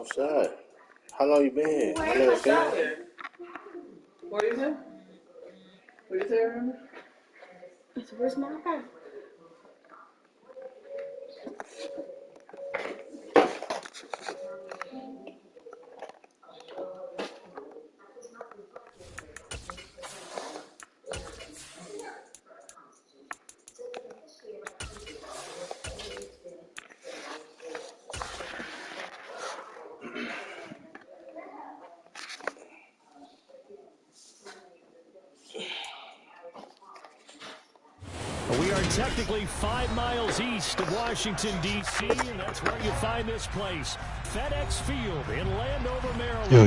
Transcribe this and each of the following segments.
Outside. How long you been here? Why ain't I shot there? What is it? What is it? It's where's my car? We are technically 5 miles east of Washington, D.C., and that's where you find this place, FedEx Field in Landover, Maryland. Yo.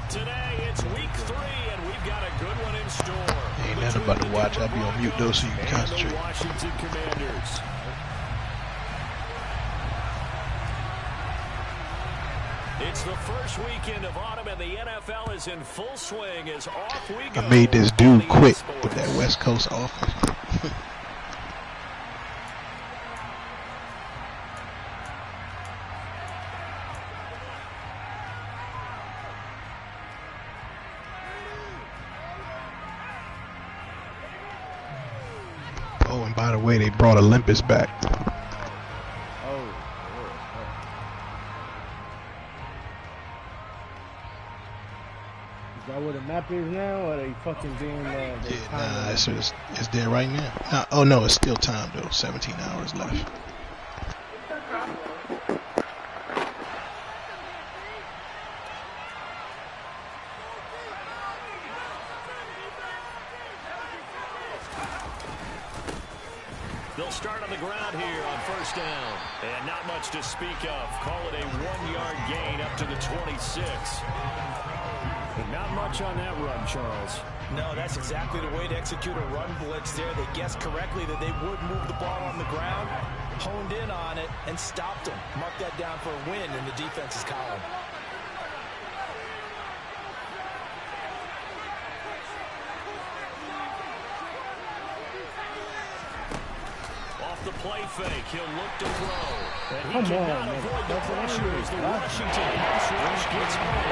Today, it's week 3, and we've got a good one in store. Ain't nothing about to watch. I'll be on mute, though, so you can concentrate. The Washington Commanders. It's the first weekend of autumn, and the NFL is in full swing as off we go. I made this dude quit with that West Coast offense. Oh, and by the way, they brought Olympus back. Is that where the map is now, or are they fucking doing nah, it's there right now. Oh no, it's still time though. 17 hours left. They'll start on the ground here on first down. And not much to speak of. Call it a 1-yard gain up to the 26. Not much on that run, Charles. No, that's exactly the way to execute a run blitz there. They guessed correctly that they would move the ball on the ground, honed in on it, and stopped them. Mark that down for a win in the defense's column. The play fake, he'll look to throw. And he cannot avoid the pressure as the Washington pass rush gets home.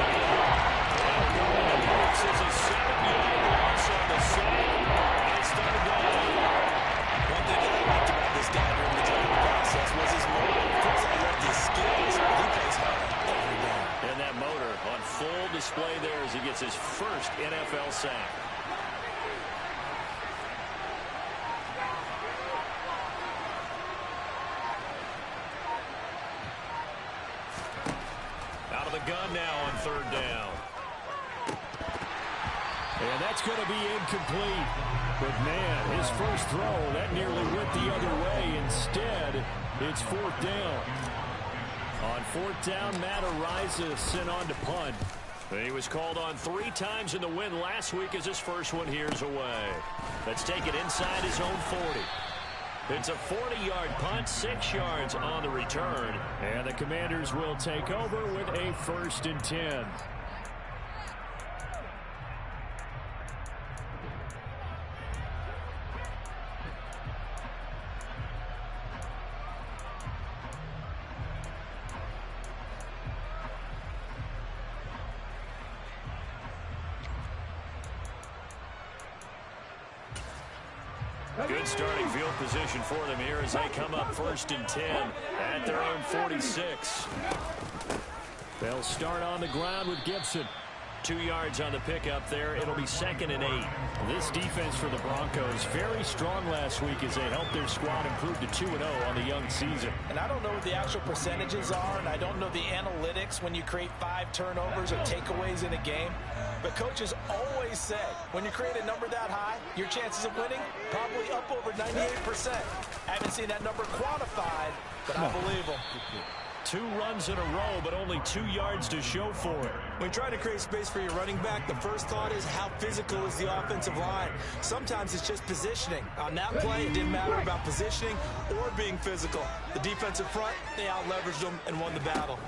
This is a 7-yard loss on the side. It's third down. One thing that I liked about this guy during the training process was his motor. Of course, I loved his skills. He plays hard every down. And that motor on full display there as he gets his first NFL sack. Gun now on third down. And that's going to be incomplete. But, man, his first throw, that nearly went the other way. Instead, it's fourth down. On fourth down, Matt Ariza sent on to punt. He was called on 3 times in the win last week as his first one here's away. Let's take it inside his own 40. It's a 40-yard punt, 6 yards on the return. And the Commanders will take over with a 1st and 10. Good starting field position for them here as they come up 1st and 10 at their own 46. They'll start on the ground with Gibson. 2 yards on the pickup there. It'll be 2nd and 8. This defense for the Broncos, very strong last week as they helped their squad improve to 2-0 on the young season. And I don't know what the actual percentages are, and I don't know the analytics when you create 5 turnovers or takeaways in a game. But coaches always say, when you create a number that high, your chances of winning probably up over 98%. I haven't seen that number quantified, but I believe them. 2 runs in a row, but only 2 yards to show for it. When trying to create space for your running back, the first thought is how physical is the offensive line. Sometimes it's just positioning. On that play, it didn't matter about positioning or being physical. The defensive front, they out-leveraged them and won the battle.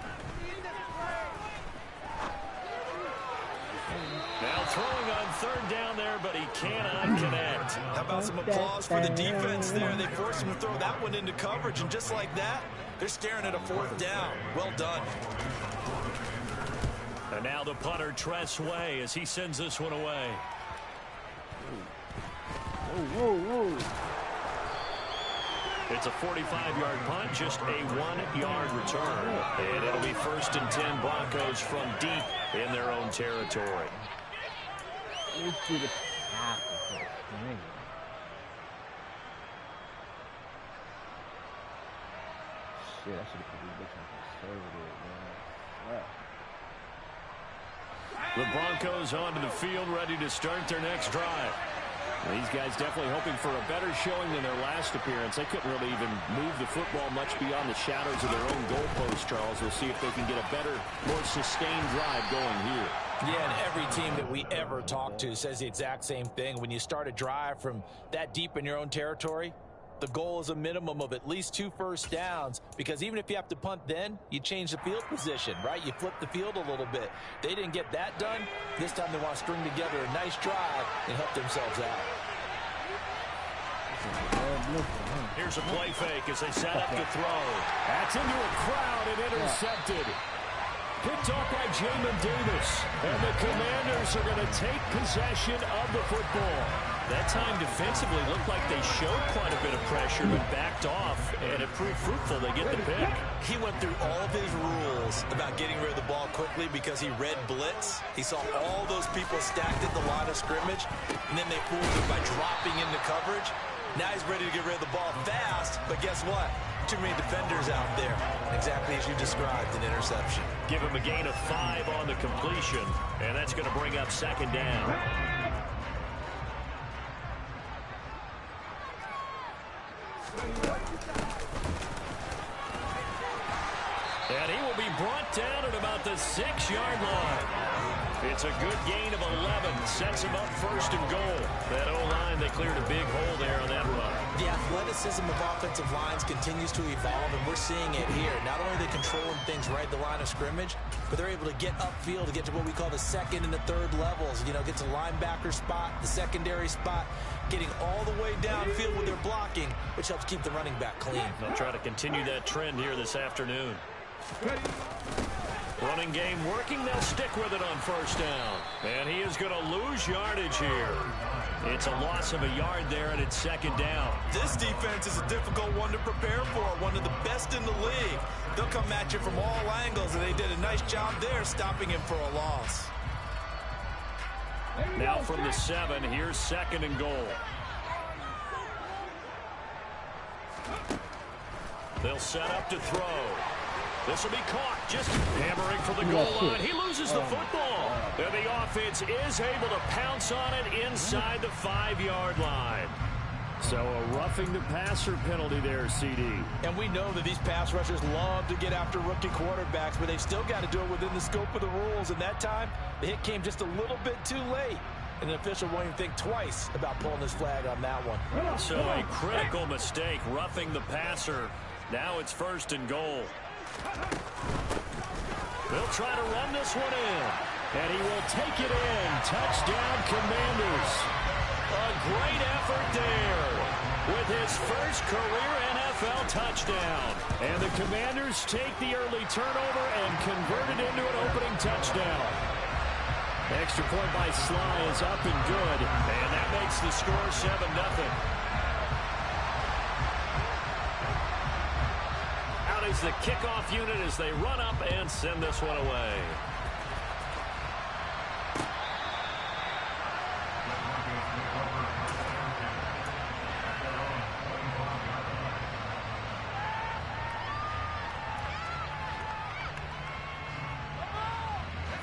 Now throwing on third down there, but he cannot connect. How about some applause for the defense there? They forced him to throw that one into coverage, and just like that, they're staring at a 4th down. Well done. And now the punter, Tress Way, as he sends this one away. Whoa, whoa, whoa. It's a 45-yard punt, just a 1-yard return. And it'll be 1st and 10 Broncos from deep in their own territory. Let's do the half of it. Shit, I should have put this bitch on conservative, man. The Broncos onto the field, ready to start their next drive. These guys definitely hoping for a better showing than their last appearance. They couldn't really even move the football much beyond the shadows of their own goalpost, Charles. We'll see if they can get a better, more sustained drive going here. Yeah, and every team that we ever talk to says the exact same thing. When you start a drive from that deep in your own territory, the goal is a minimum of at least 2 first downs, because even if you have to punt then, you change the field position, right? You flip the field a little bit. They didn't get that done. This time they want to string together a nice drive and help themselves out. Here's a play fake as they set up to throw. That's into a crowd and intercepted. Picked off by Jamin Davis. And the Commanders are going to take possession of the football. That time defensively looked like they showed quite a bit of pressure but backed off, and it proved fruitful. They get the pick. He went through all of his rules about getting rid of the ball quickly because he read blitz. He saw all those people stacked at the line of scrimmage, and then they fooled him by dropping into coverage. Now he's ready to get rid of the ball fast, but guess what? Too many defenders out there. Exactly as you described, an interception. Give him a gain of 5 on the completion, and that's going to bring up 2nd down. And he will be brought down at about the 6-yard line. It's a good gain of 11. Sets him up 1st and goal. That O-line, they cleared a big hole there on that run. The athleticism of offensive lines continues to evolve, and we're seeing it here. Not only are they controlling things right at the line of scrimmage, but they're able to get upfield to get to what we call the 2nd and the 3rd levels. You know, get to linebacker spot, the secondary spot, getting all the way downfield with their blocking, which helps keep the running back clean. They'll try to continue that trend here this afternoon. Running game working. They'll stick with it on 1st down. And he is going to lose yardage here. It's a loss of a yard there, and it's 2nd down. This defense is a difficult one to prepare for, one of the best in the league. They'll come at you from all angles, and they did a nice job there stopping him for a loss. Now from the 7, here's 2nd and goal. They'll set up to throw. This will be caught, just hammering for the goal line. He loses the football. And the offense is able to pounce on it inside the 5-yard line. So a roughing the passer penalty there, CD. And we know that these pass rushers love to get after rookie quarterbacks, but they've still got to do it within the scope of the rules. And that time, the hit came just a little bit too late. And the official won't even think twice about pulling his flag on that one. So a critical mistake, roughing the passer. Now it's 1st and goal. They'll try to run this one in. And he will take it in. Touchdown, Commanders. A great effort there with his first career NFL touchdown. And the Commanders take the early turnover and convert it into an opening touchdown. Extra point by Sly is up and good. And that makes the score 7-0. Out is the kickoff unit as they run up and send this one away.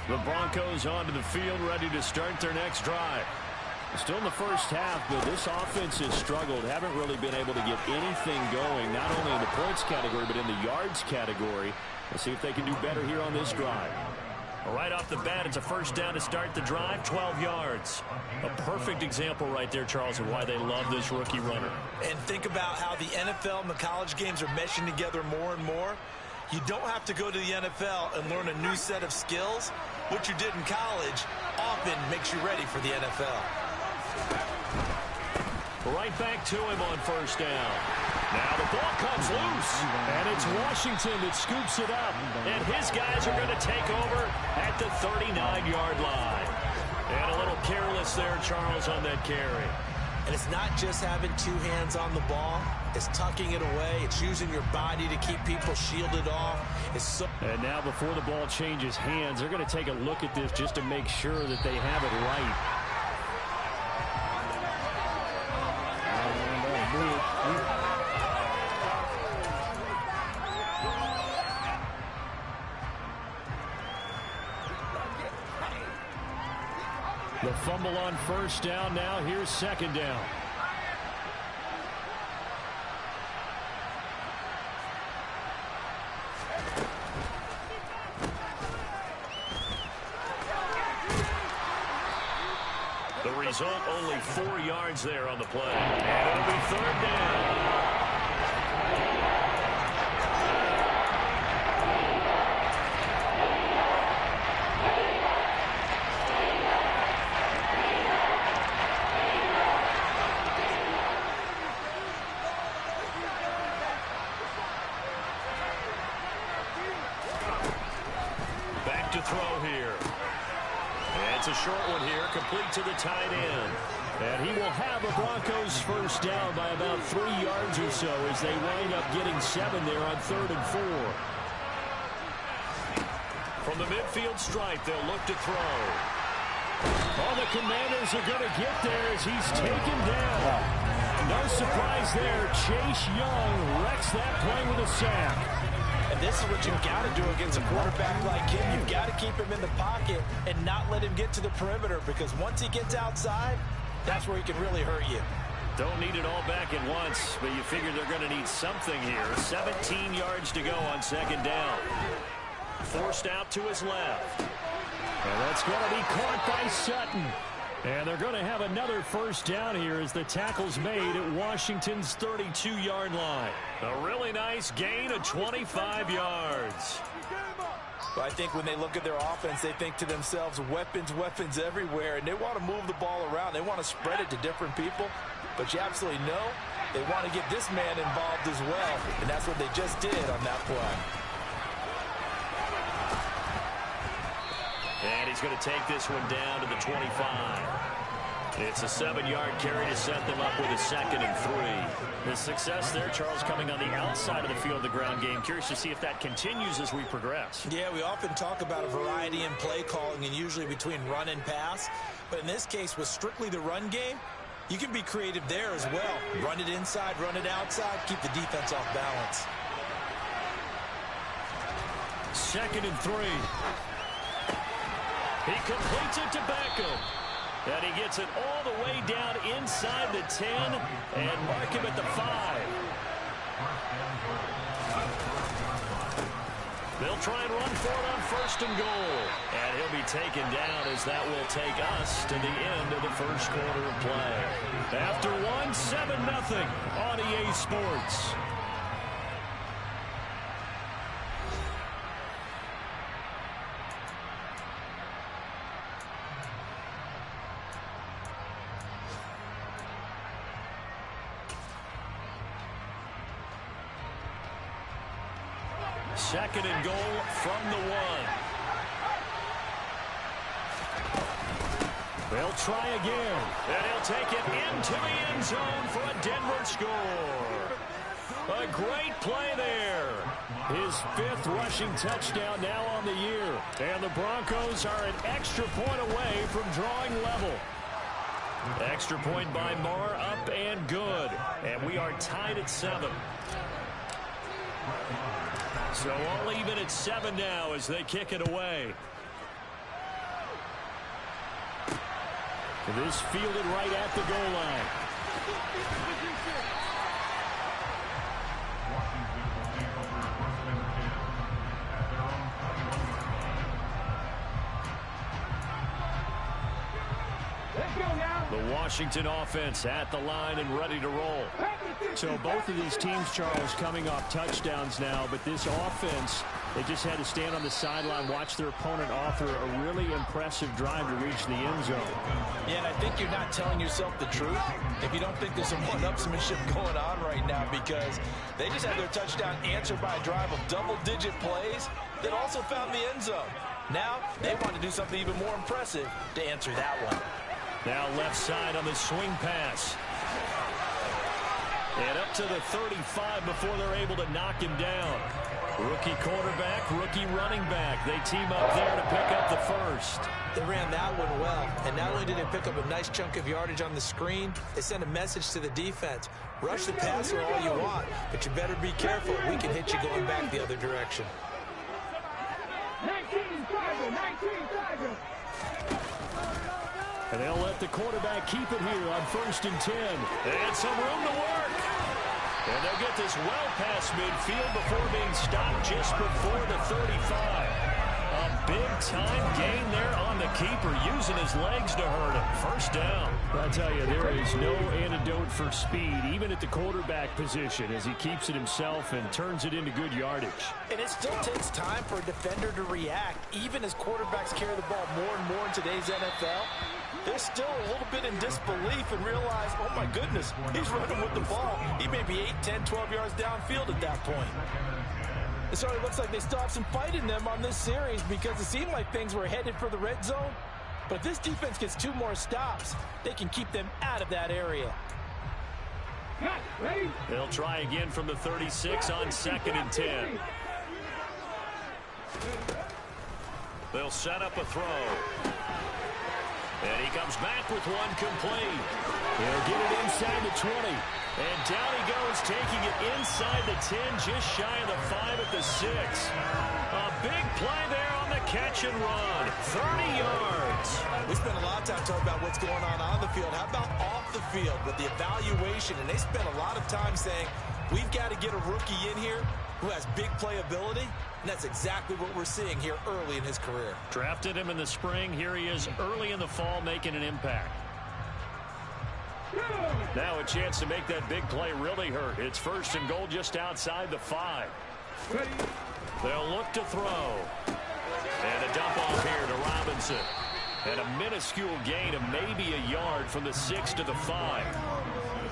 The Broncos onto the field, ready to start their next drive. Still in the first half, but this offense has struggled. Haven't really been able to get anything going, not only in the points category, but in the yards category. Let's see if they can do better here on this drive. Right off the bat, it's a 1st down to start the drive, 12 yards. A perfect example right there, Charles, of why they love this rookie runner. And think about how the NFL and the college games are meshing together more and more. You don't have to go to the NFL and learn a new set of skills. What you did in college often makes you ready for the NFL. Right back to him on 1st down. Now the ball comes loose, and it's Washington that scoops it up. And his guys are going to take over at the 39-yard line. And a little careless there, Charles, on that carry. And it's not just having two hands on the ball. It's tucking it away. It's using your body to keep people shielded off. And now before the ball changes hands, they're going to take a look at this just to make sure that they have it right. The fumble on first down. Now here's second down. The result, only 4 yards there on the play. And it'll be third down. To throw here. And it's a short one here, complete to the tight end. And he will have a Broncos first down by about 3 yards or so as they wind up getting 7 there on 3rd and 4. From the midfield stripe, they'll look to throw. Oh, the Commanders are going to get there as he's taken down. No surprise there. Chase Young wrecks that play with a sack. And this is what you've got to do against a quarterback like him. You've got to keep him in the pocket and not let him get to the perimeter, because once he gets outside, that's where he can really hurt you. Don't need it all back at once, but you figure they're going to need something here. 17 yards to go on second down. Forced out to his left. And that's going to be caught by Sutton. And they're going to have another first down here as the tackle's made at Washington's 32-yard line. A really nice gain of 25 yards. But I think when they look at their offense, they think to themselves, weapons, weapons everywhere, and they want to move the ball around. They want to spread it to different people. But you absolutely know they want to get this man involved as well, and that's what they just did on that play. And he's going to take this one down to the 25. It's a 7-yard carry to set them up with a 2nd and 3. The success there, Charles, coming on the outside of the field, the ground game. Curious to see if that continues as we progress. Yeah, we often talk about a variety in play calling and usually between run and pass. But in this case, with strictly the run game, you can be creative there as well. Run it inside, run it outside, keep the defense off balance. 2nd and 3. He completes it to Beckham. And he gets it all the way down inside the 10 and mark him at the 5. They'll try and run for it on 1st and goal. And he'll be taken down as that will take us to the end of the first quarter of play. After one, 7-0 on EA Sports. Second and goal from the 1. They'll try again. And he'll take it into the end zone for a Denver score. A great play there. His 5th rushing touchdown now on the year. And the Broncos are an extra point away from drawing level. Extra point by Marr, up and good. And we are tied at 7. So all even at 7 now as they kick it away. This fielded right at the goal line. The Washington offense at the line and ready to roll. So both of these teams, Charles, coming off touchdowns now, but this offense They just had to stand on the sideline, watch their opponent offer a really impressive drive to reach the end zone. Yeah, and I think you're not telling yourself the truth if you don't think there's some one-upsmanship going on right now, because they just had their touchdown answered by a drive of double-digit plays that also found the end zone. Now they want to do something even more impressive to answer that one. Now left side on the swing pass. And up to the 35 before they're able to knock him down. Rookie quarterback, rookie running back. They team up there to pick up the first. They ran that one well, and not only did they pick up a nice chunk of yardage on the screen, they sent a message to the defense. Rush the passer all you want, but you better be careful. We can hit you going back the other direction. 19 Tiger. And they'll let the quarterback keep it here on 1st and 10. And some room to work. And they'll get this well past midfield before being stopped just before the 35. A big-time gain there on the keeper, using his legs to hurt him. First down. I tell you, there is no antidote for speed, even at the quarterback position, as he keeps it himself and turns it into good yardage. And it still takes time for a defender to react, even as quarterbacks carry the ball more and more in today's NFL. They're still a little bit in disbelief and realize, oh my goodness, he's running with the ball. He may be 8, 10, 12 yards downfield at that point. And so it looks like they still have some fight in them on this series, because it seemed like things were headed for the red zone. But if this defense gets 2 more stops, they can keep them out of that area. They'll try again from the 36 on 2nd and 10. They'll set up a throw. And he comes back with one complete. He'll get it inside the 20. And down he goes, taking it inside the 10, just shy of the 5 at the 6. A big play there on the catch and run. 30 yards. We spent a lot of time talking about what's going on the field. How about off the field with the evaluation? And they spent a lot of time saying, we've got to get a rookie in here who has big playability. And that's exactly what we're seeing here early in his career. Drafted him in the spring. Here he is early in the fall making an impact. Now a chance to make that big play really hurt. It's 1st and goal just outside the 5. They'll look to throw. And a dump off here to Robinson. And a minuscule gain of maybe a yard from the 6 to the 5.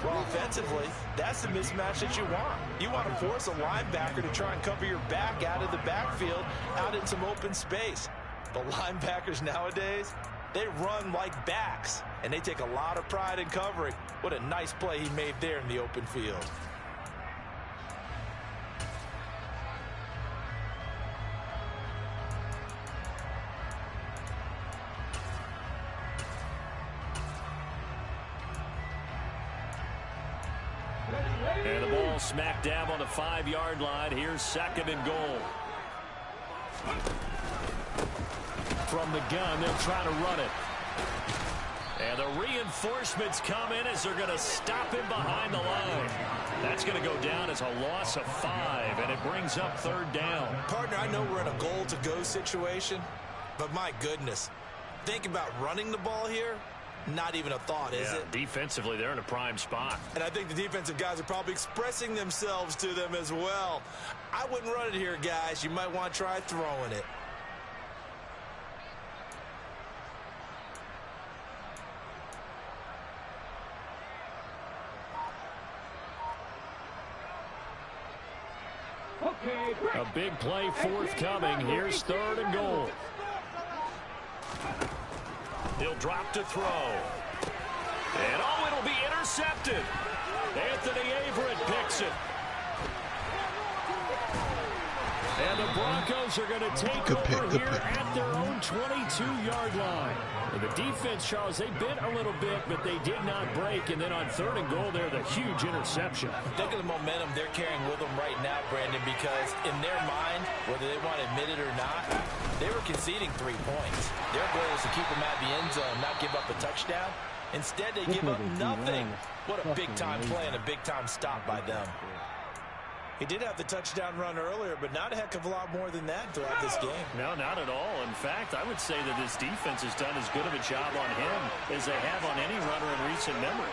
Well, offensively, that's the mismatch that you want. You want to force a linebacker to try and cover your back out of the backfield, out in some open space. But linebackers nowadays, they run like backs, and they take a lot of pride in covering. What a nice play he made there in the open field. And the ball smack dab on the 5-yard line. Here's 2nd and goal. From the gun, they'll try to run it. And the reinforcements come in as they're going to stop him behind the line. That's going to go down as a loss of 5, and it brings up 3rd down. Partner, I know we're in a goal-to-go situation, but my goodness, think about running the ball here. Not even a thought, is it? Defensively, they're in a prime spot. And I think the defensive guys are probably expressing themselves to them as well. I wouldn't run it here, guys. You might want to try throwing it. A big play forthcoming. Here's 3rd and goal. He'll drop to throw. And it'll be intercepted. Anthony Averett picks it. And the Broncos are going to take over here at their own 22-yard line. And the defense, Charles, they bit a little bit, but they did not break. And then on 3rd and goal, they're the huge interception. Think of the momentum they're carrying with them right now, Brandon, because in their mind, whether they want to admit it or not, they were conceding 3 points. Their goal is to keep them at the end zone, not give up a touchdown. Instead, they give up nothing. What a big-time play and a big-time stop by them. He did have the touchdown run earlier, but not a heck of a lot more than that throughout this game. No, not at all. In fact, I would say that this defense has done as good of a job on him as they have on any runner in recent memory.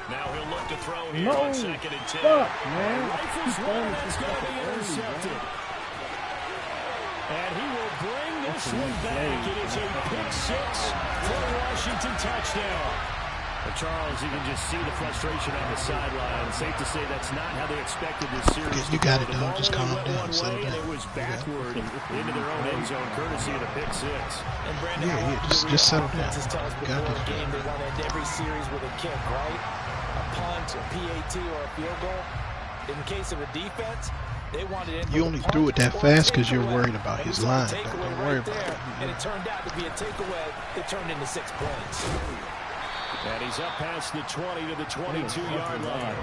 Now he'll look to throw here No. on 2nd and 10. Fuck, man. Rifles one, it's going to be intercepted. And he will bring this one back. It is a pick 6 for a Washington touchdown. Well, Charles, you can just see the frustration on the sideline. Safe to say that's not how they expected this series. You got it, dog. Just calm down. Settle down. It was backward into their own end zone, courtesy of the pick 6. And Brandon, Yeah, just settle down. Tell us before the game they want to end every series with a kick, right? A punt, a PAT, or a field goal. In the case of a defense, they wanted it. You only threw it that fast because you're worried about his line. Don't worry about it. And it turned out to be a takeaway that turned into 6 points. And he's up past the 20 to the 22-yard line.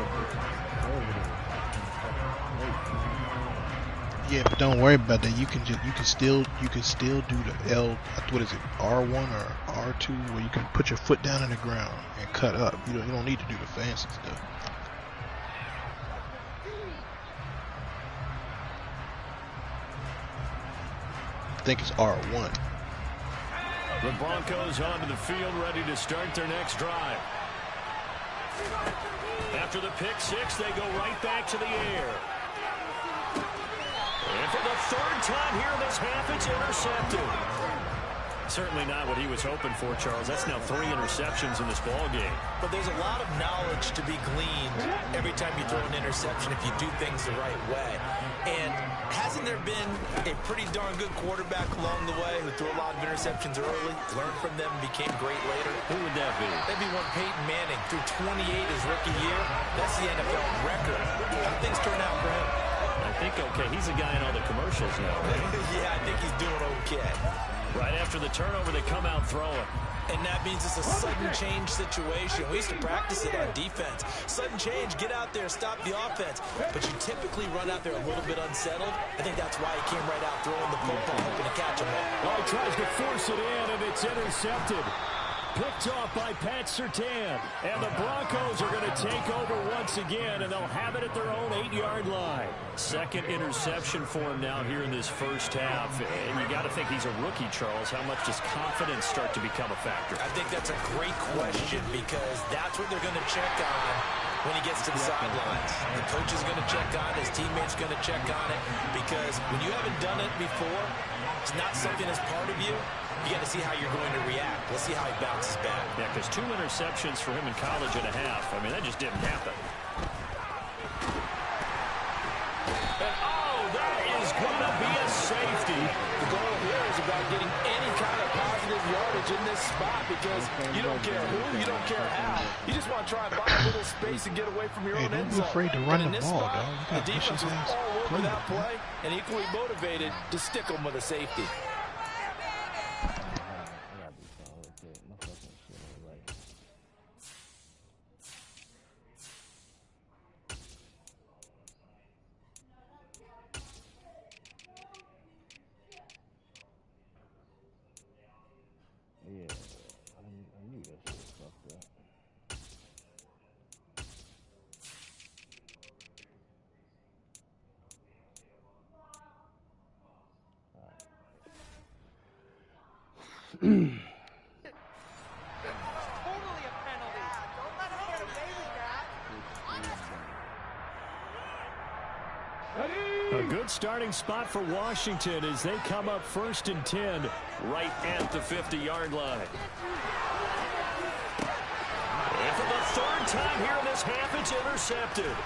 Yeah, but don't worry about that. You can still do the what is it, R1 or R2, where you can put your foot down on the ground and cut up. You don't need to do the fancy stuff. I think it's R1. The Broncos onto the field, ready to start their next drive. After the pick 6, they go right back to the air. And for the 3rd time here in this half, it's intercepted. Certainly not what he was hoping for, Charles. That's now 3 interceptions in this ball game. But there's a lot of knowledge to be gleaned every time you throw an interception if you do things the right way. And hasn't there been a pretty darn good quarterback along the way who threw a lot of interceptions early, learned from them, and became great later? Who would that be? That'd be one Peyton Manning, threw 28 his rookie year. That's the NFL record. How things turn out for him? I think okay. He's a guy in all the commercials now, right? Yeah, I think he's doing okay. Right after the turnover, they come out throwing. And that means it's a sudden change situation. We used to practice it on defense. Sudden change, get out there, stop the offense. But you typically run out there a little bit unsettled. I think that's why he came right out throwing the football, hoping to catch him all. Well, he tries to force it in, and it's intercepted. Picked off by Pat Surtain. And the Broncos are going to take over once again, and they'll have it at their own 8-yard line. 2nd interception for him now here in this first half. And you got to think he's a rookie, Charles. How much does confidence start to become a factor? I think that's a great question because that's what they're going to check on when he gets to the sidelines. The coach is going to check on it. His teammates going to check on it because when you haven't done it before, it's not something that's part of you. You got to see how you're going to react. Let's see how he bounces back. Yeah, because 2 interceptions for him in college and a half. I mean, that just didn't happen. And, oh, that is going to be a safety. The goal here is about getting any kind of positive yardage in this spot because you don't care who, you don't care how. You just want to try and buy a little space and get away from your own end zone. Don't be afraid to run the ball, spot, dog. You got the defense was all over clean. that play and equally motivated to stick them with a safety. A good starting spot for Washington as they come up 1st and 10 right at the 50-yard line. And for the 3rd time here in this half, it's intercepted.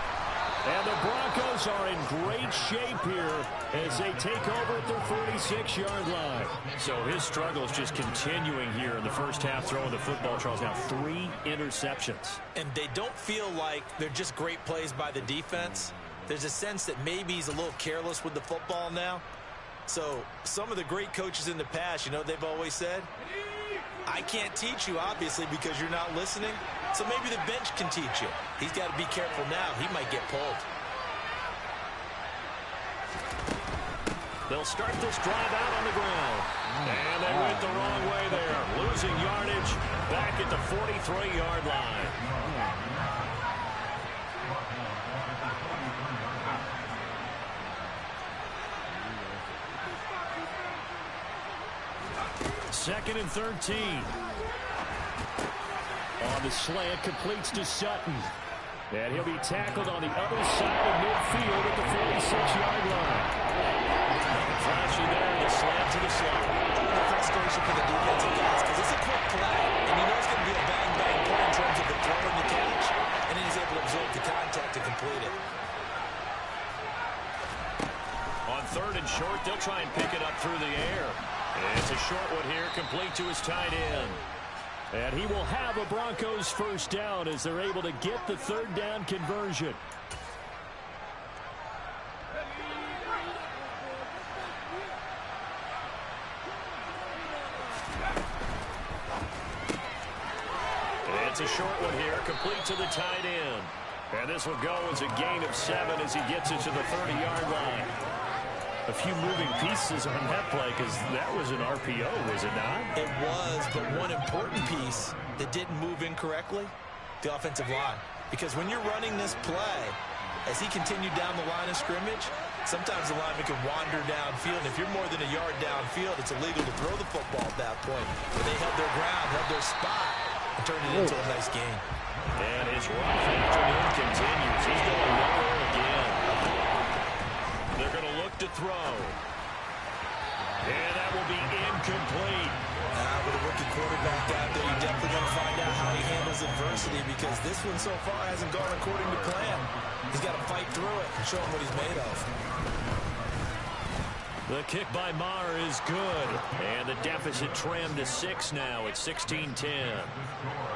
And the Broncos are in great shape here as they take over at their 46-yard line. So his struggle is just continuing here in the first half, throwing the football. Charles, now 3 interceptions. And they don't feel like they're just great plays by the defense. There's a sense that maybe he's a little careless with the football now. So some of the great coaches in the past, you know, they've always said, I can't teach you, obviously, because you're not listening. So maybe the bench can teach you. He's got to be careful now. He might get pulled. They'll start this drive out on the ground. And they went the wrong way there. Losing yardage back at the 43-yard line. 2nd and 13. On the slant, completes to Sutton. And he'll be tackled on the other side of midfield at the 46-yard line. Flashy there, the slant to the slot. The frustration for the defensive guys because it's a quick play, and you know it's going to be a bang-bang play in terms of the throw and the catch, and then he's able to absorb the contact to complete it. On 3rd and short, they'll try and pick it up through the air. It's a short one here, complete to his tight end. And he will have a Broncos first down as they're able to get the 3rd down conversion. It's a short one here, complete to the tight end. And this will go as a gain of 7 as he gets it to the 30-yard line. A few moving pieces on that play because that was an RPO, was it not? It was, but one important piece that didn't move incorrectly, the offensive line. Because when you're running this play, as he continued down the line of scrimmage, sometimes the lineman can wander downfield. If you're more than a yard downfield, it's illegal to throw the football at that point. But they held their ground, held their spot, and turned it into a nice game. And his rough afternoon continues. He's going nowhere again. They're going to look to throw. And that will be incomplete. With a rookie quarterback out there, you're definitely going to find out how he handles adversity because this one so far hasn't gone according to plan. He's got to fight through it and show him what he's made of. The kick by Maher is good. And the deficit trimmed to 6 now at 16-10.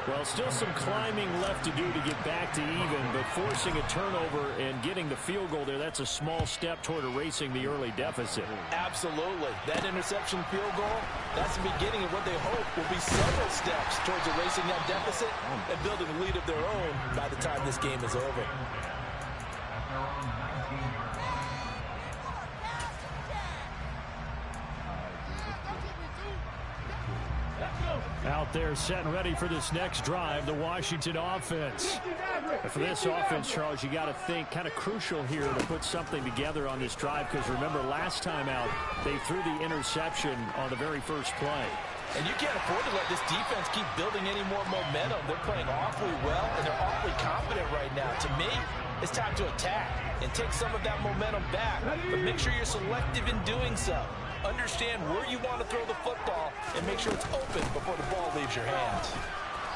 Well, still some climbing left to do to get back to even, but forcing a turnover and getting the field goal there, that's a small step toward erasing the early deficit. Absolutely. That interception field goal, that's the beginning of what they hope will be several steps towards erasing that deficit and building a lead of their own by the time this game is over. Out there set and ready for this next drive, the Washington offense. And for this offense, Charles, you got to think kind of crucial here to put something together on this drive because remember last time out, they threw the interception on the very first play. And you can't afford to let this defense keep building any more momentum. They're playing awfully well, and they're awfully confident right now. To me, it's time to attack and take some of that momentum back, but make sure you're selective in doing so. Understand where you want to throw the football and make sure it's open before the ball leaves your hands.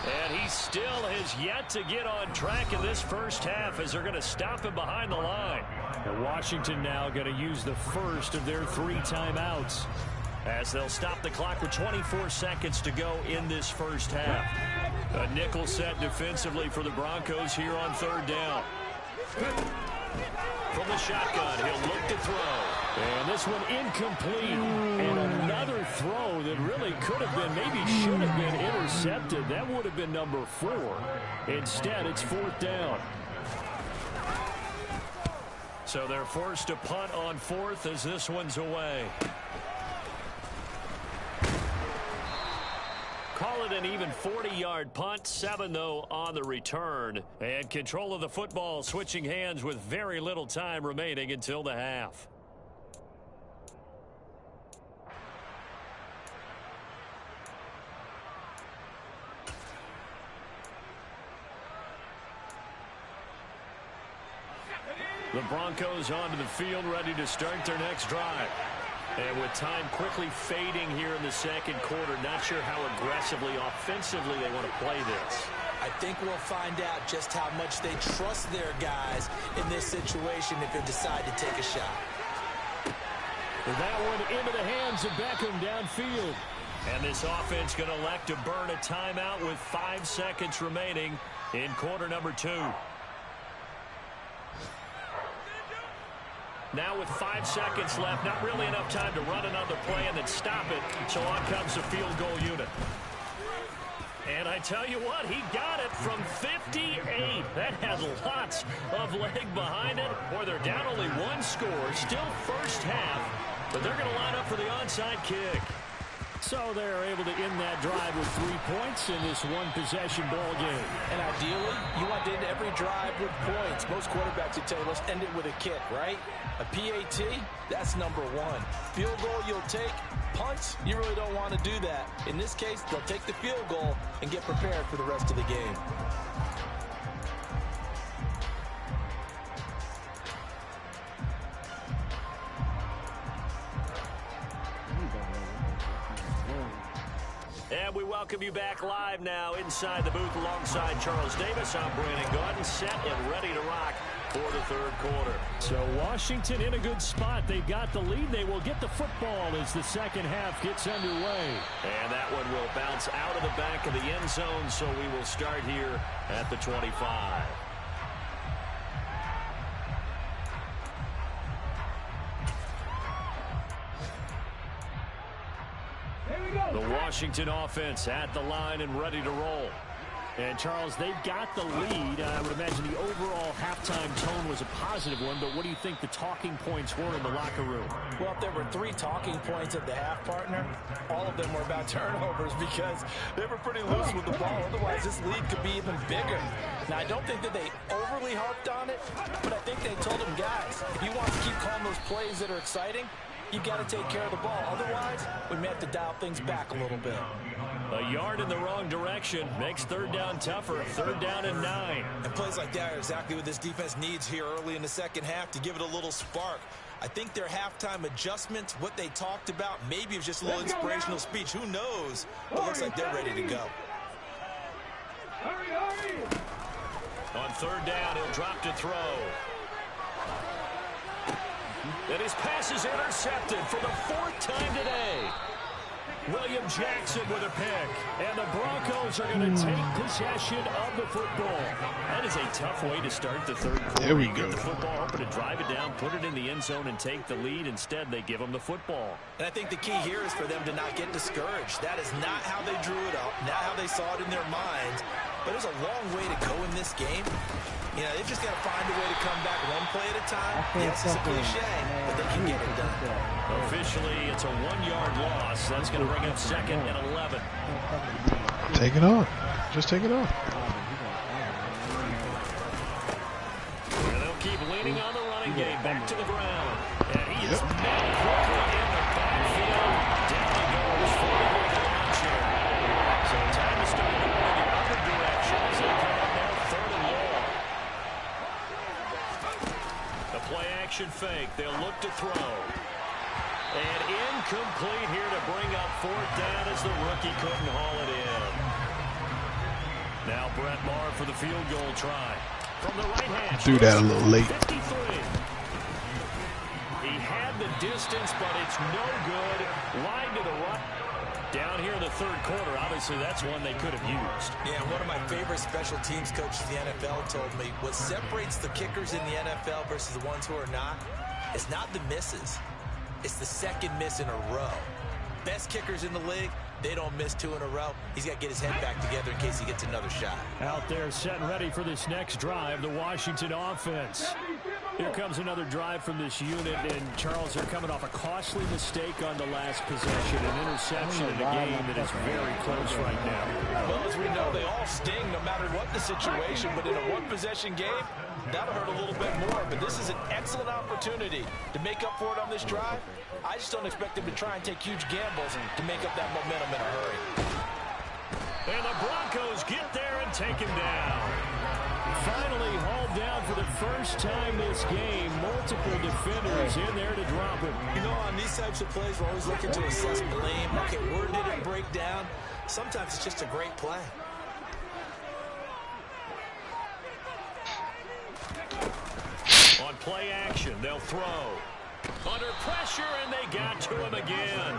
And he still has yet to get on track in this first half as they're going to stop him behind the line. And Washington now going to use the first of their 3 timeouts as they'll stop the clock with 24 seconds to go in this first half. A nickel set defensively for the Broncos here on 3rd down. From the shotgun, he'll look to throw. And this one incomplete. And another throw that really could have been, maybe should have been intercepted. That would have been number 4. Instead, it's 4th down. So they're forced to punt on 4th as this one's away. Call it an even 40-yard punt, 7 though on the return. And control of the football switching hands with very little time remaining until the half. The Broncos onto the field ready to start their next drive. And with time quickly fading here in the second quarter, not sure how aggressively, offensively they want to play this. I think we'll find out just how much they trust their guys in this situation if they decide to take a shot. That one into the hands of Beckham downfield. And this offense going to elect to burn a timeout with 5 seconds remaining in quarter number 2. Now with 5 seconds left, not really enough time to run another play and then stop it. So on comes the field goal unit. And I tell you what, he got it from 58. That has lots of leg behind it. Or they're down only 1 score. Still first half. But they're going to line up for the onside kick. So they're able to end that drive with 3 points in this one-possession ball game. And ideally, you want to end every drive with points. Most quarterbacks would tell you, let's end it with a kick, right? A PAT, that's number one. Field goal you'll take. Punts, you really don't want to do that. In this case, they'll take the field goal and get prepared for the rest of the game. And we welcome you back live now inside the booth alongside Charles Davis. I'm Brandon Gordon, set and ready to rock for the third quarter. So Washington in a good spot. They've got the lead. They will get the football as the second half gets underway. And that one will bounce out of the back of the end zone, so we will start here at the 25. The Washington offense at the line and ready to roll. And, Charles, they've got the lead. I would imagine the overall halftime tone was a positive one, but what do you think the talking points were in the locker room? Well, if there were 3 talking points at the half, partner, all of them were about turnovers because they were pretty loose with the ball. Otherwise, this lead could be even bigger. Now, I don't think that they overly harped on it, but I think they told them, guys, if you want to keep calling those plays that are exciting, you got to take care of the ball. Otherwise, we may have to dial things back a little bit. A yard in the wrong direction makes third down tougher. Third down and 9. And plays like that are exactly what this defense needs here early in the second half to give it a little spark. I think their halftime adjustments, what they talked about, maybe it was just a little inspirational speech. Who knows? But it looks like they're ready to go. On third down, he'll drop to throw. And his pass is intercepted for the 4th time today. William Jackson with a pick. And the Broncos are going to take possession of the football. That is a tough way to start the third quarter. There we you go. get the football, hoping to drive it down, put it in the end zone, and take the lead. Instead, they give them the football. And I think the key here is for them to not get discouraged. That is not how they drew it up, not how they saw it in their minds. But there's a long way to go in this game. You know, they've just got to find a way to come back one play at a time. Yes, it's a cliche, but they can get it done. Officially, it's a 1-yard loss. That's going to bring up 2nd and 11. Take it off. Just take it off. And they'll keep leaning on the running game. Back to the ground. And he is met quickly in the backfield. Down he goes for the launcher. So time to start going in the other direction as they come up now 3rd and long. The play action fake. They'll look to throw. And incomplete here to bring up 4th down as the rookie couldn't haul it in. Now Brett Maher for the field goal try. From the right hand. Threw that a little late. 53. He had the distance, but it's no good. Wide to the right. Down here in the third quarter, obviously that's one they could have used. Yeah, one of my favorite special teams coaches in the NFL told me what separates the kickers in the NFL versus the ones who are not is not the misses. It's the second miss in a row. Best kickers in the league, they don't miss 2 in a row. He's got to get his head back together in case he gets another shot. Out there set and ready for this next drive, the Washington offense. Here comes another drive from this unit, and Charles, they're coming off a costly mistake on the last possession, an interception in a game that is very close right now. Well, as we know, they all sting no matter what the situation, but in a one-possession game, that'll hurt a little bit more. But this is an excellent opportunity to make up for it on this drive. I just don't expect them to try and take huge gambles to make up that momentum in a hurry. And the Broncos get there and take him down. Finally hauled down for the first time this game. Multiple defenders in there to drop him. You know, on these types of plays, we're always looking to assess blame. Okay, where did it break down? Sometimes it's just a great play. On play action, they'll throw. Under pressure, and they got to him again.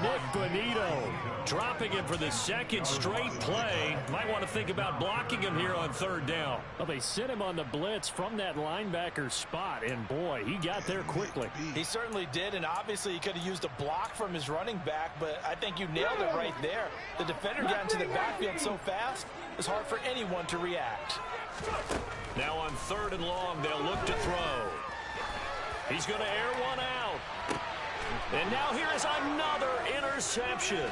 Nick Bonito dropping him for the 2nd straight play. Might want to think about blocking him here on 3rd down. Well, they sent him on the blitz from that linebacker spot, and boy, he got there quickly. He certainly did, and obviously he could have used a block from his running back, but I think you nailed it right there. The defender got into the backfield so fast, it's hard for anyone to react. Now on 3rd and long, they'll look to throw. He's going to air one out. And now here is another interception.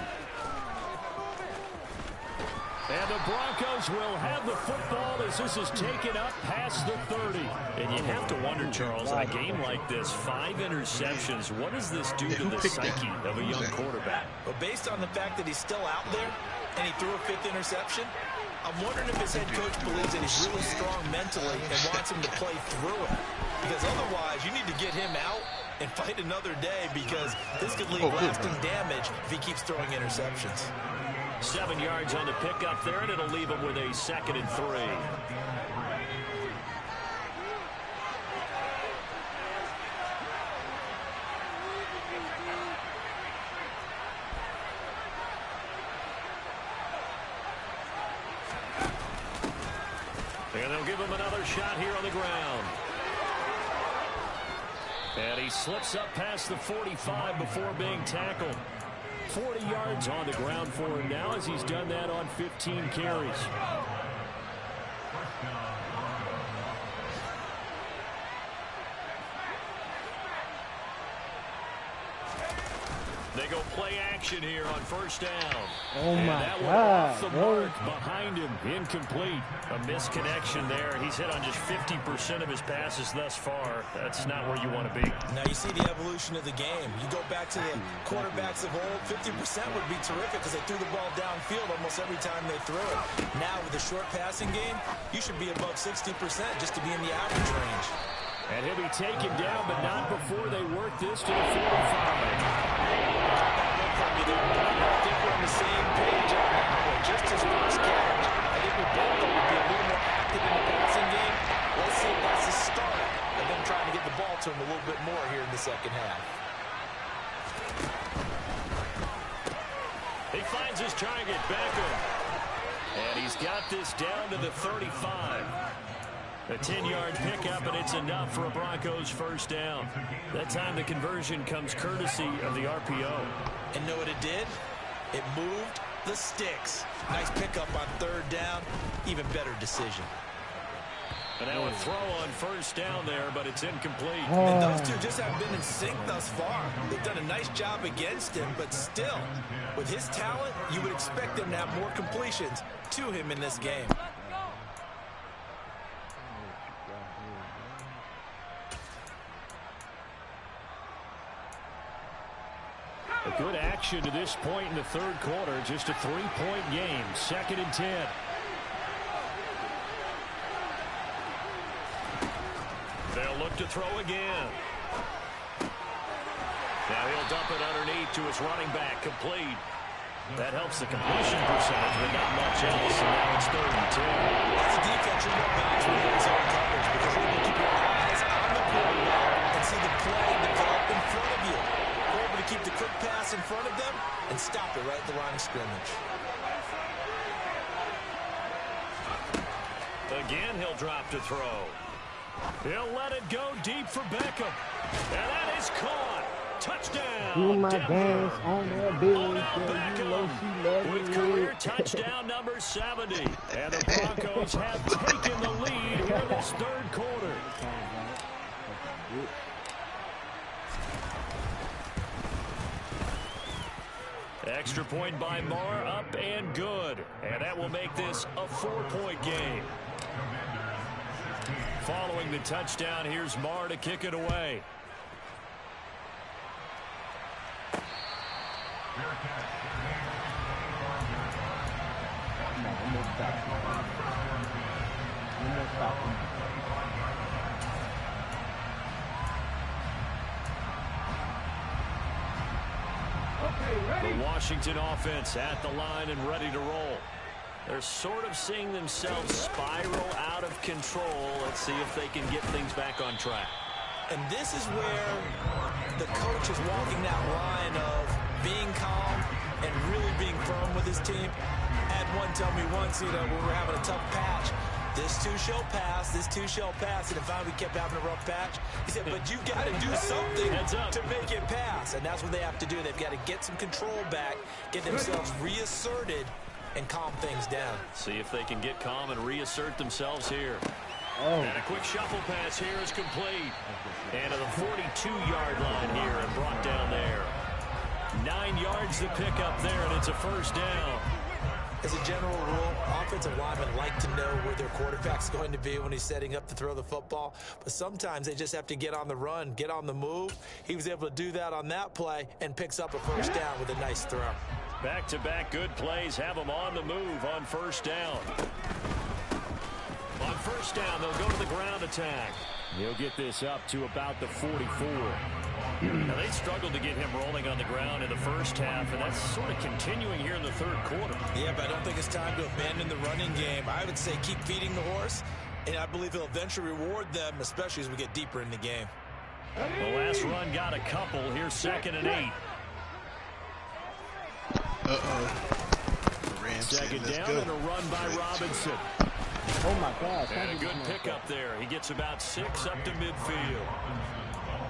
And the Broncos will have the football as this is taken up past the 30. And you have to wonder, Charles, in a game like this, 5 interceptions, what does this do to the psyche of a young quarterback? Well, based on the fact that he's still out there and he threw a 5th interception, I'm wondering if his head coach believes that he's really strong mentally and wants him to play through it. Because otherwise, you need to get him out and fight another day, because this could leave lasting damage if he keeps throwing interceptions. 7 yards on the pickup there, and it'll leave him with a 2nd and 3. And they'll give him another shot here on the ground. And he slips up past the 45 before being tackled. 40 yards on the ground for him now as he's done that on 15 carries. They go play action here on 1st down. Oh and my that one God, off the mark behind him. Incomplete. A misconnection there. He's hit on just 50% of his passes thus far. That's not where you want to be. Now you see the evolution of the game. You go back to the quarterbacks of old, 50% would be terrific because they threw the ball downfield almost every time they threw it. Now with the short passing game, you should be above 60% just to be in the average range. And he'll be taken down, but not before they work this to the 45. I think we're on the same page on that one. Just his first catch, I think we both thought we'd be a little more active in the passing game. Let's see if that's the start of them trying to get the ball to him a little bit more here in the second half. He finds his target, Beckham. And he's got this down to the 35. A 10-yard pickup, and it's enough for a Broncos 1st down. That time the conversion comes courtesy of the RPO. And know what it did? It moved the sticks. Nice pickup on 3rd down. Even better decision. And now a throw on 1st down there, but it's incomplete. And those two just haven't been in sync thus far. They've done a nice job against him, but still, with his talent, you would expect them to have more completions to him in this game. A good action to this point in the 3rd quarter. Just a 3-point game. 2nd and 10. They'll look to throw again. Now he'll dump it underneath to his running back. Complete. That helps the completion percentage, but not much else. And now it's 3rd and 2. As a defense, you're going to bounce with his own coverage because you're going to keep your eyes on the quarterback and see the play develop in front of you. You're able to keep the quick pass in front of them and stop it right at the line of scrimmage. Again, he'll drop to throw. He'll let it go deep for Beckham. And that is caught. Touchdown. Do my Denver. dance on that bitch. Beckham with career touchdown number 70. And the Broncos have taken the lead here in this 3rd quarter. Extra point by Marr, up and good. And that will make this a 4-point game. Following the touchdown, here's Marr to kick it away. The Washington offense at the line and ready to roll. They're sort of seeing themselves spiral out of control. Let's see if they can get things back on track. And this is where the coach is walking that line of being calm and really being firm with his team. Had one tell me once, when we were having a tough patch, this too shall pass, this too shall pass. And if we kept having a rough patch, he said, but you got to do something to make it pass. And that's what they have to do. They've got to get some control back, get themselves reasserted, and calm things down. See if they can get calm and reassert themselves here. Oh. And a quick shuffle pass here is complete. And to the 42-yard line here and brought down there. 9 yards to pick up there, and it's a first down. As a general rule, offensive linemen like to know where their quarterback's going to be when he's setting up to throw the football. But sometimes they just have to get on the run, get on the move. He was able to do that on that play and picks up a first down with a nice throw. Back-to-back good plays have them on the move on first down. On first down, they'll go to the ground attack. He'll get this up to about the 44. Now, they struggled to get him rolling on the ground in the first half, and that's sort of continuing here in the third quarter. Yeah, but I don't think it's time to abandon the running game. I would say keep feeding the horse, and I believe he'll eventually reward them, especially as we get deeper in the game. The last run got a couple. Here's 2nd and 8. Second down and a run by Robinson. Oh, my gosh. And a good pickup there. He gets about 6 up to midfield.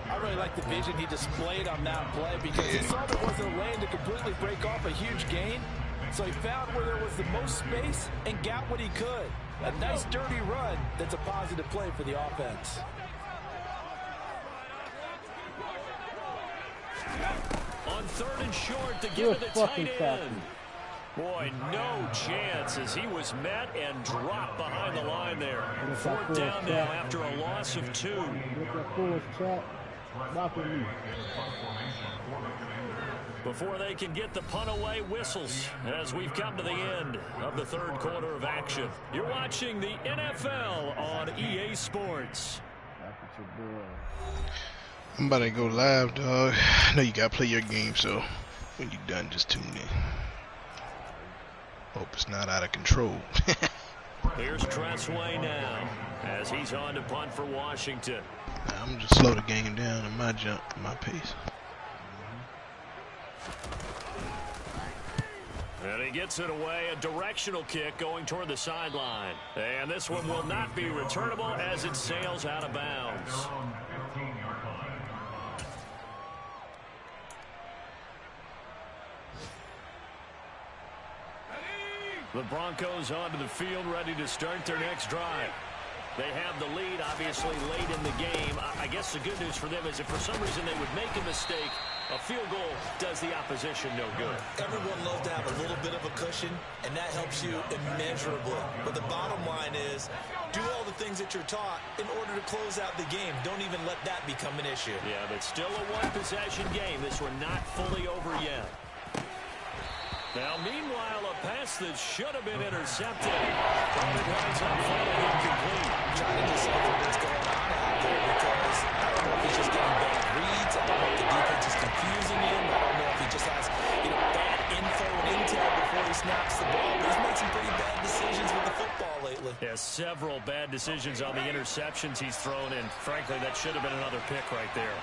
I really like the vision he displayed on that play because he saw there wasn't a lane to completely break off a huge gain. So he found where there was the most space and got what he could. A nice dirty run that's a positive play for the offense. On 3rd and short to give it the tight end. Boy, no chance as he was met and dropped behind the line there. 4th down now after a loss of 2. Before they can get the punt away, whistles as we've come to the end of the third quarter of action. You're watching the NFL on EA Sports. I'm about to go live, dog. I know you gotta play your game, so when you're done, just tune in. Hope it's not out of control. Here's Tressway now as he's on to punt for Washington. I'm just slow the game down in my jump, my pace. And he gets it away, a directional kick going toward the sideline. And this one will not be returnable as it sails out of bounds. The Broncos onto the field, ready to start their next drive. They have the lead, obviously, late in the game. I guess the good news for them is if for some reason they would make a mistake, a field goal does the opposition no good. Everyone loves to have a little bit of a cushion, and that helps you immeasurably. But the bottom line is, do all the things that you're taught in order to close out the game. Don't even let that become an issue. Yeah, but still a one-possession game. This one not fully over yet. Now, meanwhile, a pass that should have been intercepted. And it winds up falling incomplete. Trying to decipher what's going on out there because I don't know if he's just getting bad reads. I don't know if the defense is confusing him. I don't know if he just has, bad info and intel before he snaps the ball. But he's made some pretty bad decisions with the football lately. Yeah, several bad decisions on the interceptions he's thrown in. Frankly, that should have been another pick right there.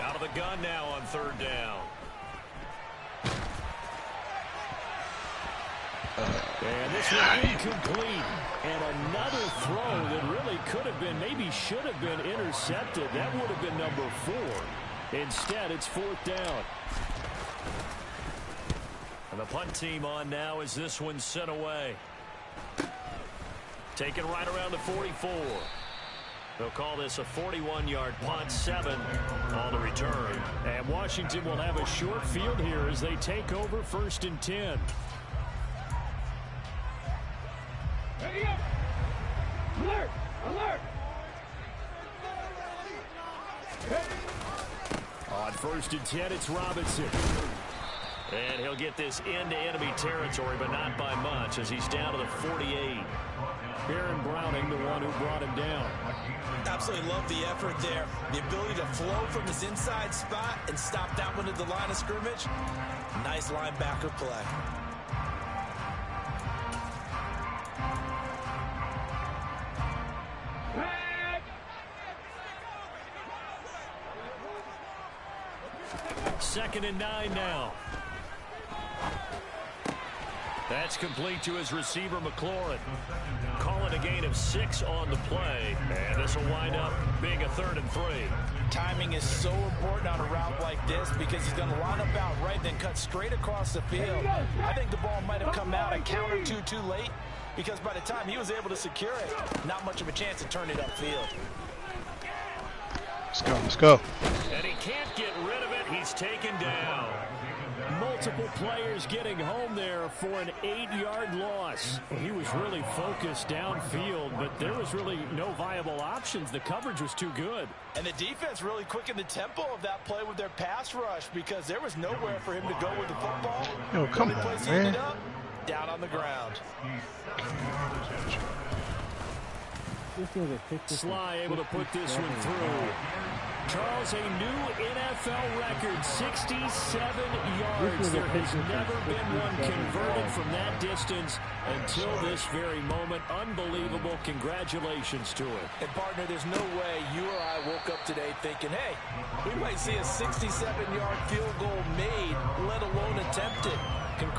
Out of the gun now on 3rd down. And this one incomplete. And another throw that really could have been, maybe should have been intercepted. That would have been number 4. Instead, it's 4th down. And the punt team on now as this one's sent away. Taken right around the 44. They'll call this a 41-yard punt, 7 on the return. And Washington will have a short field here as they take over 1st and 10. Ready up! Alert! Alert! On 1st and 10, it's Robinson. And he'll get this into enemy territory, but not by much as he's down to the 48. Baron Browning, the one who brought him down. Absolutely love the effort there. The ability to flow from his inside spot and stop that one at the line of scrimmage. Nice linebacker play. Second and 9 now. That's complete to his receiver, McLaurin. Call it a gain of 6 on the play, and this will wind up being a 3rd and 3. Timing is so important on a route like this because he's going to line up out right, then cut straight across the field. I think the ball might have come out a count or two too late because by the time he was able to secure it, not much of a chance to turn it upfield. Let's go, let's go. And he can't get rid of it. He's taken down. Multiple players getting home there for an 8-yard loss. He was really focused downfield, but there was really no viable options. The coverage was too good. And the defense really quickened the tempo of that play with their pass rush because there was nowhere for him to go with the football. Yo, come on, place man. he ended up, down on the ground. Sly able to put this one through. Charles, a new NFL record, 67 yards. There has never been one converted from that distance until this very moment. Unbelievable. Congratulations to it. And, partner, there's no way you or I woke up today thinking, hey, we might see a 67-yard field goal made, let alone attempted.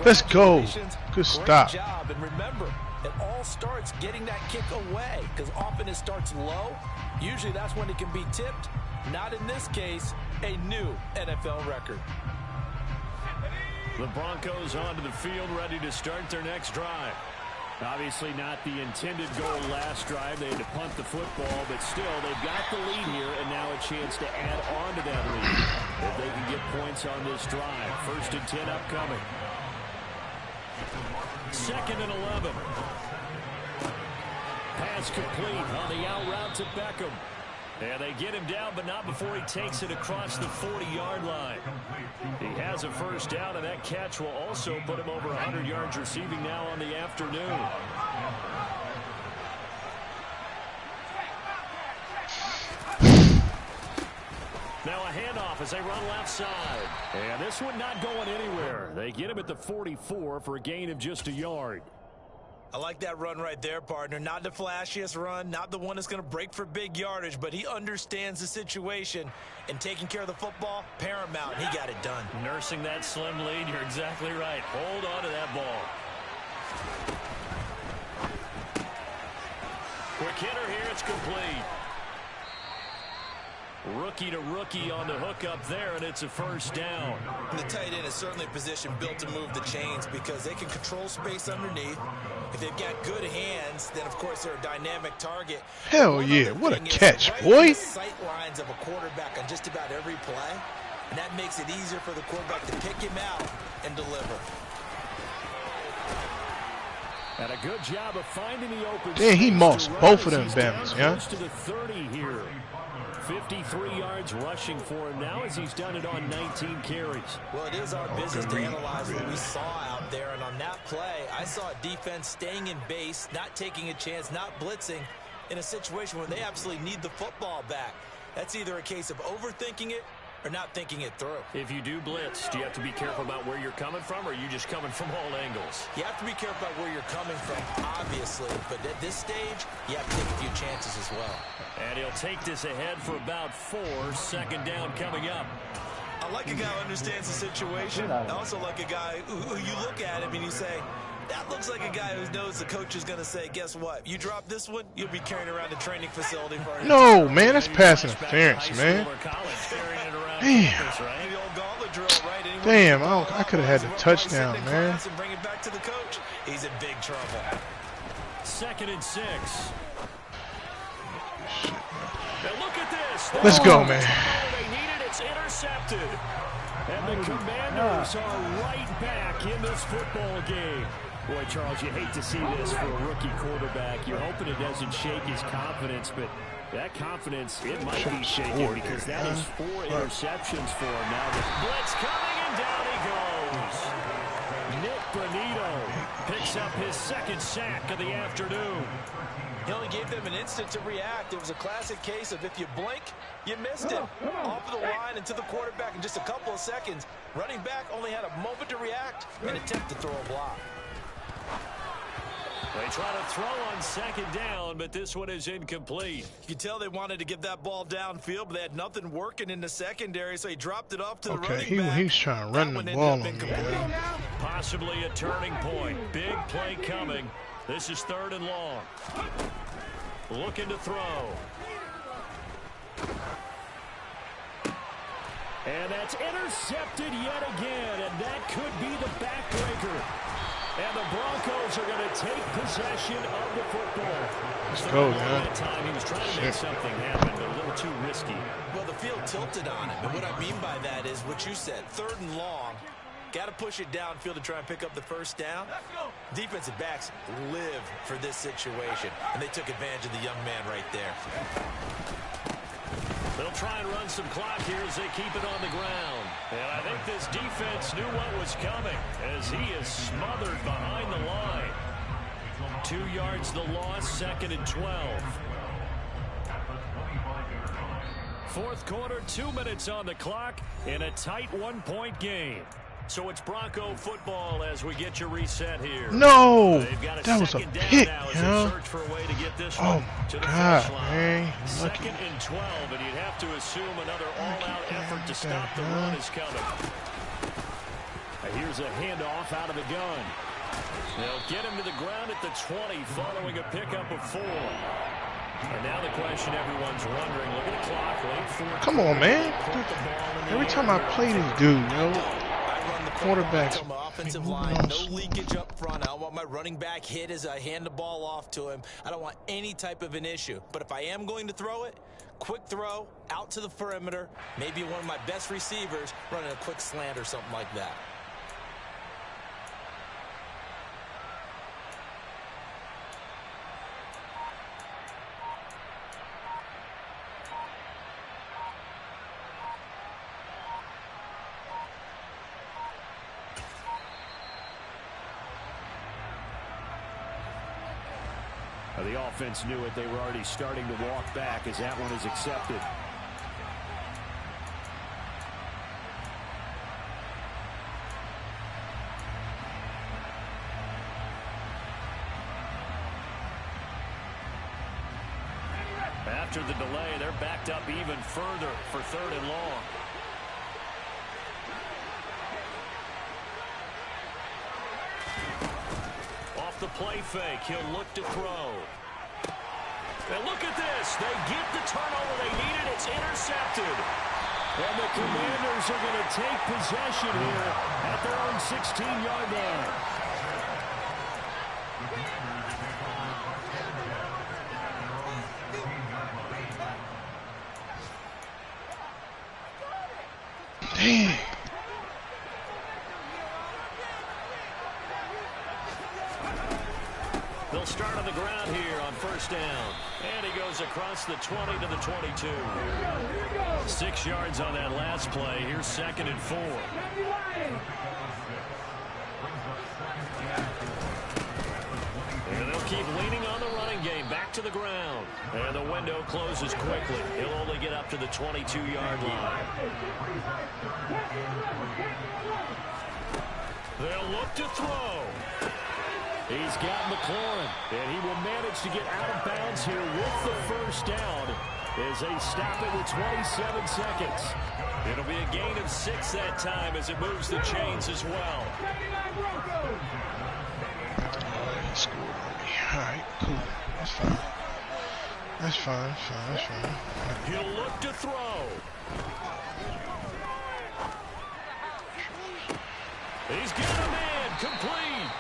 Let's go. Good Great stop. job. And remember, it all starts getting that kick away because often it starts low. Usually that's when it can be tipped. Not in this case, a new NFL record. The Broncos onto the field, ready to start their next drive. Obviously not the intended goal last drive. They had to punt the football, but still, they've got the lead here, and now a chance to add on to that lead if they can get points on this drive. 1st and 10 upcoming. 2nd and 11. Pass complete on the out route to Beckham. And they get him down, but not before he takes it across the 40-yard line. He has a 1st down, and that catch will also put him over 100 yards receiving now on the afternoon. Now a handoff as they run left side. And this one not going anywhere. They get him at the 44 for a gain of just a yard. I like that run right there, partner. Not the flashiest run, not the one that's going to break for big yardage, but he understands the situation, and taking care of the football, paramount, and he got it done. Nursing that slim lead, you're exactly right. Hold on to that ball. Quick hitter here, it's complete. Rookie to rookie on the hook up there, and it's a 1st down. The tight end is certainly a position built to move the chains because they can control space underneath. If they've got good hands, then, of course, they're a dynamic target. Hell yeah, what a catch, boy. The sight lines of a quarterback on just about every play, and that makes it easier for the quarterback to pick him out and deliver. And a good job of finding the open. Yeah, he mossed both of them Bama's, yeah. Close to the 30 here. 53 yards rushing for him now as he's done it on 19 carries. Well, it is our business to analyze what we saw out there, and on that play, I saw a defense staying in base, not taking a chance, not blitzing in a situation where they absolutely need the football back. That's either a case of overthinking it or not thinking it through. If you do blitz, do you have to be careful about where you're coming from, or are you just coming from all angles? You have to be careful about where you're coming from, obviously, but at this stage, you have to take a few chances as well. And he'll take this ahead for about 4. 2nd down coming up. I like a guy who understands the situation. I also like a guy who you look at him and you say, that looks like a guy who knows the coach is going to say, guess what? You drop this one, you'll be carrying around the training facility for an No, man, that's pass interference, man. Damn. Damn, I could have had the touchdown, man. Bring it back to the coach. He's in big trouble. 2nd and 6. Now look at this. Let's go, man. They need it. It's intercepted. And the Commanders are right back in this football game. Boy, Charles, you hate to see this for a rookie quarterback. You're hoping it doesn't shake his confidence, but that confidence, it might be shaken because that is 4 interceptions for him now. The blitz coming, and down he goes. Nick Bonito picks up his 2nd sack of the afternoon. He only gave them an instant to react. It was a classic case of if you blink, you missed him. Off of the line and to the quarterback in just a couple of seconds. Running back only had a moment to react and attempt to throw a block. They try to throw on second down, but this one is incomplete. You can tell they wanted to get that ball downfield, but they had nothing working in the secondary, so he dropped it off to the running back. He's trying to run the ball on me. Possibly a turning point. Big play coming. This is 3rd and long. Looking to throw. And that's intercepted yet again, and that could be the backbreaker. And the Broncos are going to take possession of the football. Let's go, man. That time he was trying to make something happen, but a little too risky. Well, the field tilted on him, and what I mean by that is what you said, 3rd and long. Got to push it downfield to try and pick up the first down. Defensive backs live for this situation, and they took advantage of the young man right there. They'll try and run some clock here as they keep it on the ground. And I think this defense knew what was coming as he is smothered behind the line. 2 yards the loss, 2nd and 12. Fourth quarter, 2 minutes on the clock in a tight 1-point game. So it's Bronco football as we get you reset here. No! That was a pick, yo. Oh, my God, man. Lucky. 2nd and 12, and you'd have to assume another all-out effort to stop the run is coming. Here's a handoff out of the gun. They'll get him to the ground at the 20 following a pickup of 4. And now the question everyone's wondering, look at the clock, late 4. Come on, man. Every time I play this dude, yo. Quarterbacks. Offensive line, no leakage up front. I don't want my running back hit as I hand the ball off to him. I don't want any type of an issue. But if I am going to throw it, quick throw out to the perimeter, maybe one of my best receivers running a quick slant or something like that. The offense knew it. They were already starting to walk back as that one is accepted. After the delay, they're backed up even further for 3rd and long. The play fake. He'll look to throw. And look at this. They get the turnover they needed. It's intercepted. And the Commanders are going to take possession here at their own 16-yard line. Dang. They'll start on the ground here on 1st down. And he goes across the 20 to the 22. 6 yards on that last play. Here's 2nd and 4. And they'll keep leaning on the running game. Back to the ground. And the window closes quickly. He'll only get up to the 22-yard line. They'll look to throw. He's got McLaurin, and he will manage to get out of bounds here with the first down as they stop it with 27 seconds. It'll be a gain of 6 that time as it moves the chains as well. He scored on me. All right, cool. That's fine. That's fine. That's fine. That's fine. He'll look to throw. He's got a man complete.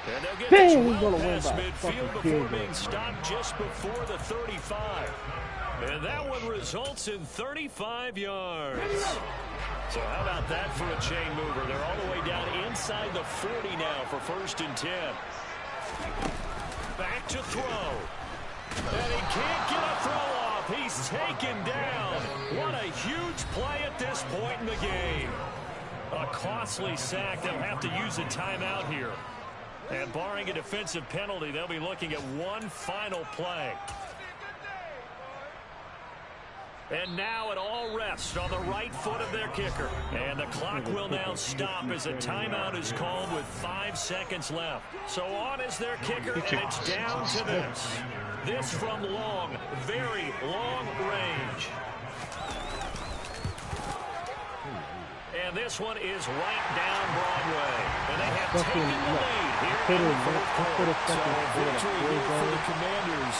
And they'll get Dang, well past midfield before being stopped just before the 35. And that one results in 35 yards. So how about that for a chain mover? They're all the way down inside the 40 now for 1st and 10. Back to throw. And he can't get a throw off. He's taken down. What a huge play at this point in the game. A costly sack. They'll have to use a timeout here. And barring a defensive penalty, they'll be looking at one final play. And now it all rests on the right foot of their kicker. And the clock will now stop as a timeout is called with 5 seconds left. So on is their kicker, and it's down to this. This from long, very long range. And this one is right down Broadway. And they have taken the lead here in the fourth quarter. So victory here for the Commanders.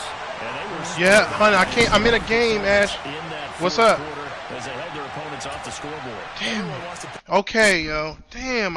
Yeah, honey, I can't. I'm in a game, Ash. What's up? As they held their opponents off the scoreboard. Damn. Okay, yo. Damn.